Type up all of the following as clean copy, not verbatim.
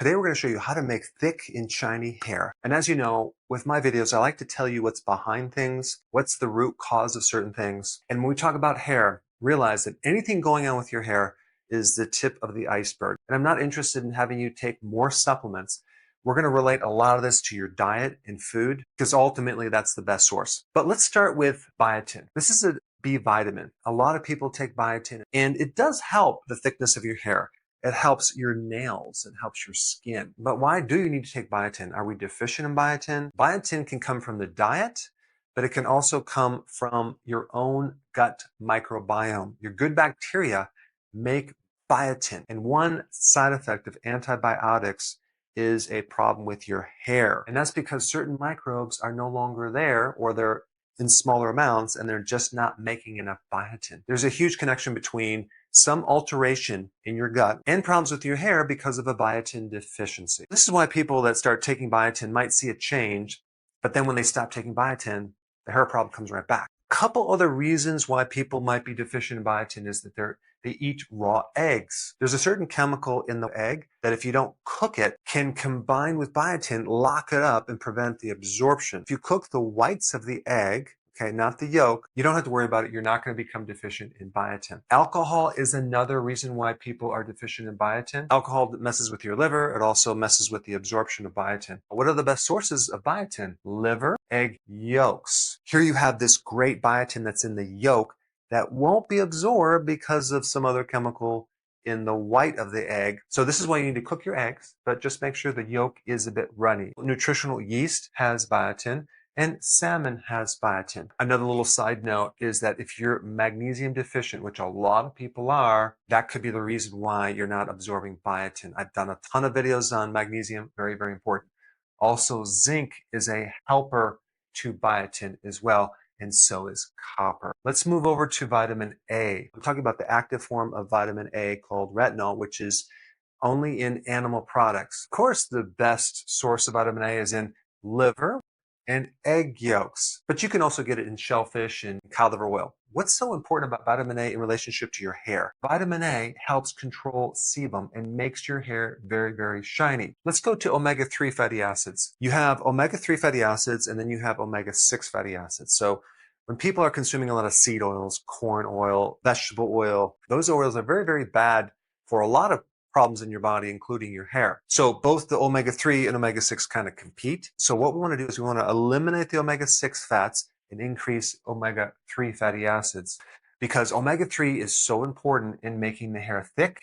Today we're going to show you how to make thick and shiny hair. And as you know, with my videos, I like to tell you what's behind things, what's the root cause of certain things. And when we talk about hair, realize that anything going on with your hair is the tip of the iceberg. And I'm not interested in having you take more supplements. We're going to relate a lot of this to your diet and food because ultimately that's the best source. But let's start with biotin. This is a B vitamin. A lot of people take biotin and it does help the thickness of your hair. It helps your nails. It helps your skin. But why do you need to take biotin? Are we deficient in biotin? Biotin can come from the diet, but it can also come from your own gut microbiome. Your good bacteria make biotin. And one side effect of antibiotics is a problem with your hair. And that's because certain microbes are no longer there, or they're in smaller amounts and they're just not making enough biotin. There's a huge connection between some alteration in your gut and problems with your hair because of a biotin deficiency. This is why people that start taking biotin might see a change, but then when they stop taking biotin, the hair problem comes right back. A couple other reasons why people might be deficient in biotin is that they eat raw eggs. There's a certain chemical in the egg that if you don't cook it, can combine with biotin, lock it up and prevent the absorption. If you cook the whites of the egg, okay, not the yolk, you don't have to worry about it. You're not going to become deficient in biotin. Alcohol is another reason why people are deficient in biotin. Alcohol messes with your liver. It also messes with the absorption of biotin. What are the best sources of biotin? Liver, egg yolks. Here you have this great biotin that's in the yolk that won't be absorbed because of some other chemical in the white of the egg. So this is why you need to cook your eggs, but just make sure the yolk is a bit runny. Nutritional yeast has biotin. And salmon has biotin. Another little side note is that if you're magnesium deficient, which a lot of people are, that could be the reason why you're not absorbing biotin. I've done a ton of videos on magnesium, very, very important. Also, zinc is a helper to biotin as well, and so is copper. Let's move over to vitamin A. I'm talking about the active form of vitamin A called retinol, which is only in animal products. Of course, the best source of vitamin A is in liver and egg yolks, but you can also get it in shellfish and cod liver oil. What's so important about vitamin A in relationship to your hair? Vitamin A helps control sebum and makes your hair very, very shiny. Let's go to omega-3 fatty acids. You have omega-3 fatty acids and then you have omega-6 fatty acids. So when people are consuming a lot of seed oils, corn oil, vegetable oil, those oils are very, very bad for a lot of problems in your body, including your hair. So both the omega-3 and omega-6 kind of compete. So what we want to do is we want to eliminate the omega-6 fats and increase omega-3 fatty acids, because omega-3 is so important in making the hair thick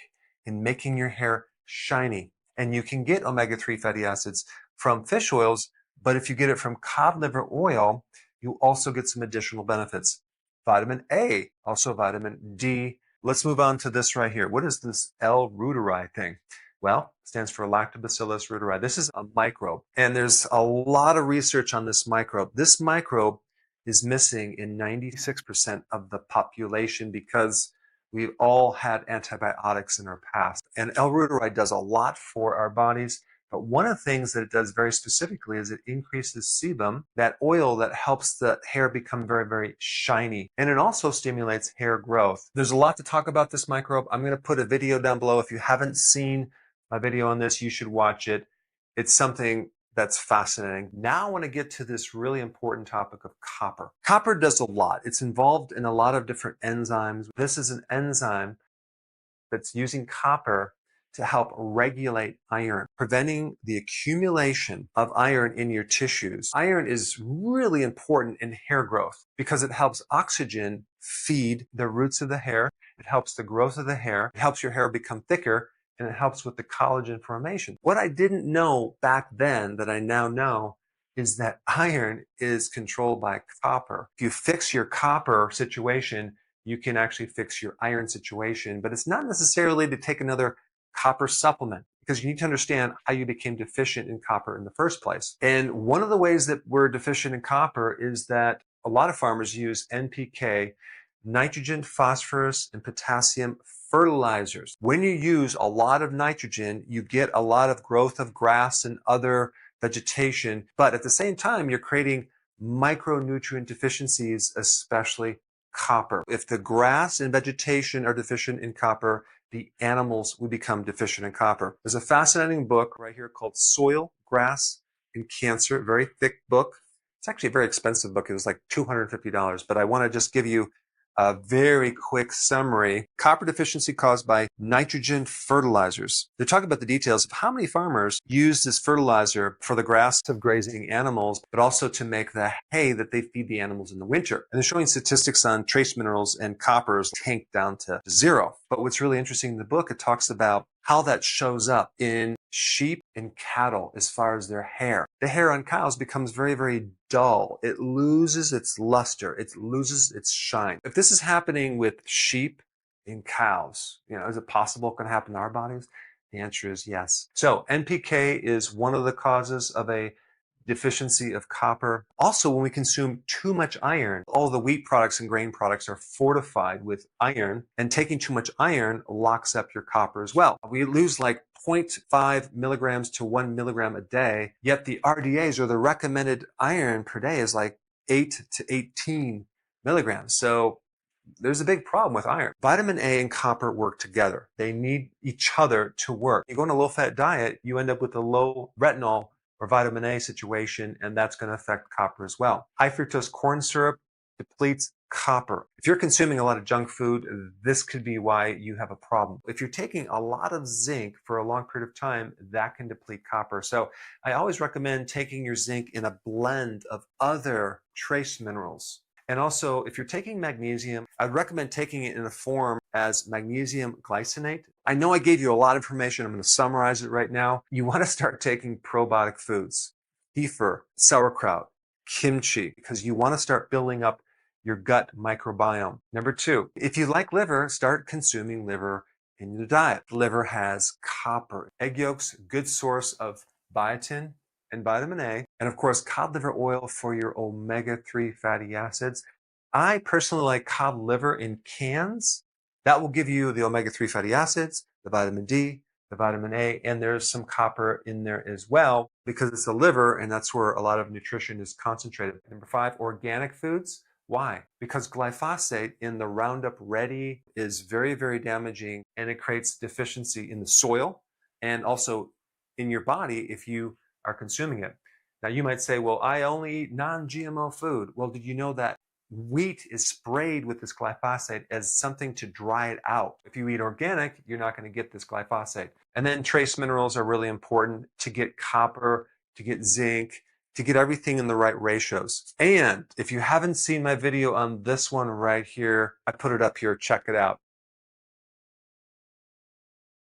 and making your hair shiny. And you can get omega-3 fatty acids from fish oils, but if you get it from cod liver oil, you also get some additional benefits. Vitamin A, also vitamin D. Let's move on to this right here. What is this reuteri thing? Well, it stands for Lactobacillus reuteri. This is a microbe, and there's a lot of research on this microbe. This microbe is missing in 96% of the population because we've all had antibiotics in our past. And reuteri does a lot for our bodies. But one of the things that it does very specifically is it increases sebum, that oil that helps the hair become very, very shiny. And it also stimulates hair growth. There's a lot to talk about this microbe. I'm going to put a video down below. If you haven't seen my video on this, you should watch it. It's something that's fascinating. Now I want to get to this really important topic of copper. Copper does a lot. It's involved in a lot of different enzymes. This is an enzyme that's using copper to help regulate iron, preventing the accumulation of iron in your tissues. Iron is really important in hair growth because it helps oxygen feed the roots of the hair. It helps the growth of the hair. It helps your hair become thicker, and it helps with the collagen formation. What I didn't know back then that I now know is that iron is controlled by copper. If you fix your copper situation, you can actually fix your iron situation, but it's not necessarily to take another copper supplement, because you need to understand how you became deficient in copper in the first place. And one of the ways that we're deficient in copper is that a lot of farmers use NPK, nitrogen, phosphorus, and potassium fertilizers. When you use a lot of nitrogen, you get a lot of growth of grass and other vegetation, but at the same time, you're creating micronutrient deficiencies, especially copper. If the grass and vegetation are deficient in copper, the animals would become deficient in copper. There's a fascinating book right here called Soil, Grass, and Cancer, very thick book. It's actually a very expensive book. It was like $250, but I want to just give you a very quick summary. Copper deficiency caused by nitrogen fertilizers. They're talking about the details of how many farmers use this fertilizer for the grass of grazing animals, but also to make the hay that they feed the animals in the winter. And they're showing statistics on trace minerals and coppers tanked down to zero. But what's really interesting in the book, it talks about how that shows up in sheep and cattle as far as their hair. The hair on cows becomes very, very dull. It loses its luster. It loses its shine. If this is happening with sheep and cows, is it possible it can happen to our bodies? The answer is yes. So NPK is one of the causes of a deficiency of copper. Also, when we consume too much iron, all the wheat products and grain products are fortified with iron, and taking too much iron locks up your copper as well. We lose like 0.5 milligrams to 1 milligram a day, yet the RDAs, or the recommended iron per day, is like 8 to 18 milligrams. So there's a big problem with iron. Vitamin A and copper work together. They need each other to work. You go on a low-fat diet, you end up with a low retinol or vitamin A situation, and that's going to affect copper as well. High fructose corn syrup depletes copper. If you're consuming a lot of junk food, this could be why you have a problem. If you're taking a lot of zinc for a long period of time, that can deplete copper. So I always recommend taking your zinc in a blend of other trace minerals. And also, if you're taking magnesium, I'd recommend taking it in a form as magnesium glycinate. I know I gave you a lot of information. I'm going to summarize it right now. You want to start taking probiotic foods, kefir, sauerkraut, kimchi, because you want to start building up your gut microbiome. Number 2, if you like liver, start consuming liver in your diet. Liver has copper. Egg yolks, good source of biotin and vitamin A, and of course cod liver oil for your omega-3 fatty acids. I personally like cod liver in cans. That will give you the omega-3 fatty acids, the vitamin D, the vitamin A, and there's some copper in there as well because it's a liver and that's where a lot of nutrition is concentrated. Number 5, organic foods. Why? Because glyphosate in the Roundup Ready is very, very damaging, and it creates deficiency in the soil and also in your body if you are consuming it. Now you might say, well, I only eat non-GMO food. Well, did you know that wheat is sprayed with this glyphosate as something to dry it out? If you eat organic, you're not going to get this glyphosate. And then trace minerals are really important to get copper, to get zinc, to get everything in the right ratios. And if you haven't seen my video on this one right here, I put it up here, check it out.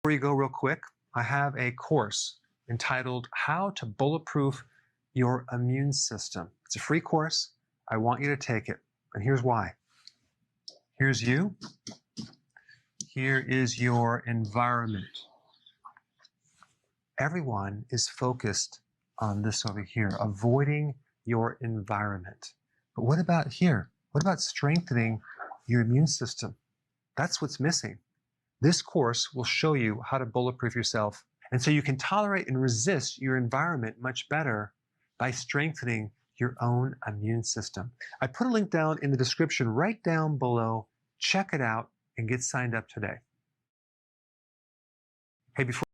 Before you go real quick, I have a course entitled How to Bulletproof Your Immune System. It's a free course. I want you to take it. And here's why. Here's you. Here is your environment. Everyone is focused on this over here, avoiding your environment. But what about here? What about strengthening your immune system? That's what's missing. This course will show you how to bulletproof yourself, and so you can tolerate and resist your environment much better by strengthening your own immune system. I put a link down in the description right down below. Check it out and get signed up today. Hey, before